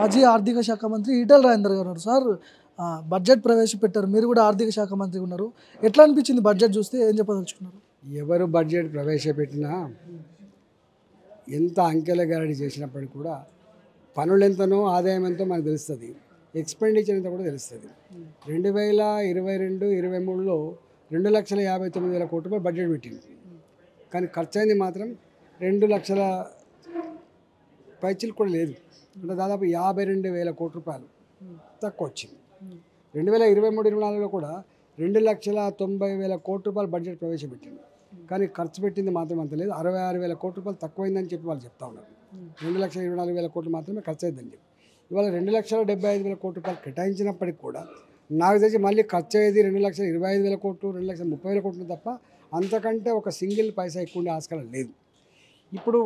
మాజీ ఆర్థిక శాఖ మంత్రి ఈటెల రాజేందర్ గారు సార్ బడ్జెట్ ప్రవేశపెట్టారు. మీరు కూడా ఆర్థిక శాఖ మంత్రి ఉన్నారు. ఎట్లా అనిపించింది బడ్జెట్ చూస్తే ఏం చెప్పదలుచుకున్నారు? ఎవరు బడ్జెట్ ప్రవేశపెట్టినా ఎంత అంకెల గారడి చేసినప్పటికీ కూడా పనులు ఎంతనో ఆదాయం ఎంతో మనకు తెలుస్తుంది, ఎక్స్పెండిచర్ ఎంత కూడా తెలుస్తుంది. 2022-23లో 2,59,000 కోట్ల రూపాయలు బడ్జెట్ పెట్టింది. కానీ ఖర్చు అయింది మాత్రం 2 లక్షల పైచీలు కూడా లేదు. అంటే దాదాపు 52,000 కోట్ల రూపాయలు తక్కువ వచ్చింది. 2023-24లో కూడా 2,90,000 కోట్ల రూపాయలు బడ్జెట్ ప్రవేశపెట్టింది. కానీ ఖర్చు పెట్టింది మాత్రం అంత లేదు. 66,000 కోట్ల రూపాయలు తక్కువైందని చెప్పి వాళ్ళు చెప్తా ఉన్నారు. 2,24,000 కోట్లు మాత్రమే ఖర్చు అయిందని చెప్పి ఇవాళ 2,75,000 కోట్ల రూపాయలు కేటాయించినప్పటికి కూడా నాకు తెలిసి మళ్ళీ ఖర్చు అయ్యేది 2,25,000 కోట్లు, 2,30,000 కోట్లు తప్ప అంతకంటే ఒక సింగిల్ పైసా ఎక్కువ ఉండే ఆస్కారం లేదు. ఇప్పుడు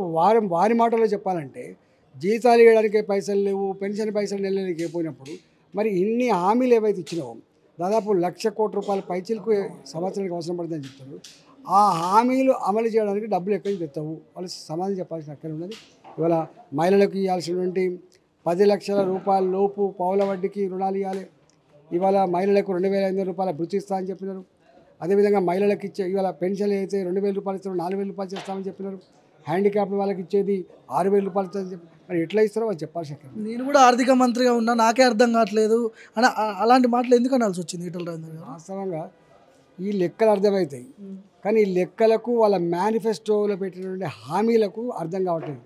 వారి మాటల్లో చెప్పాలంటే జీతాలు ఇవ్వడానికి పైసలు లేవు, పెన్షన్ పైసలు నెలలకి అయిపోయినప్పుడు మరి ఇన్ని హామీలు ఏవైతే ఇచ్చినావో దాదాపు 1,00,000 కోట్ల రూపాయల పైచీలకు సంవత్సరానికి అవసరం పడుతుందని చెప్తున్నారు. ఆ హామీలు అమలు చేయడానికి డబ్బులు ఎక్కడి నుంచి తెస్తావు? వాళ్ళు సమాధానం చెప్పాల్సిన అక్కడ ఉన్నది. ఇవాళ మహిళలకు ఇవ్వాల్సినటువంటి 10 లక్షల రూపాయల లోపు పావుల వడ్డీకి రుణాలు ఇవ్వాలి. ఇవాళ మహిళలకు 2,500 రూపాయల భృతి ఇస్తా అని చెప్పినారు. అదేవిధంగా మహిళలకు ఇచ్చే ఇవాళ పెన్షన్ అయితే 2,000 రూపాయలు ఇస్తారు, 4,000 రూపాయలు చేస్తామని చెప్పినారు. హ్యాండిక్యాప్ వాళ్ళకి ఇచ్చేది 6,000 రూపాయలు ఇస్తారని చెప్పి మరి ఎట్లా ఇస్తారో వాళ్ళు చెప్పాల్సి అక్కడ. నేను కూడా ఆర్థిక మంత్రిగా ఉన్నా, నాకే అర్థం కావట్లేదు అని అలాంటి మాటలు ఎందుకు అనాల్సి వచ్చింది ఈటెల రాజేందర్ గారు? వాస్తవంగా ఈ లెక్కలు అర్థమవుతాయి, కానీ ఈ లెక్కలకు వాళ్ళ మేనిఫెస్టోలో పెట్టినటువంటి హామీలకు అర్థం కావట్లేదు.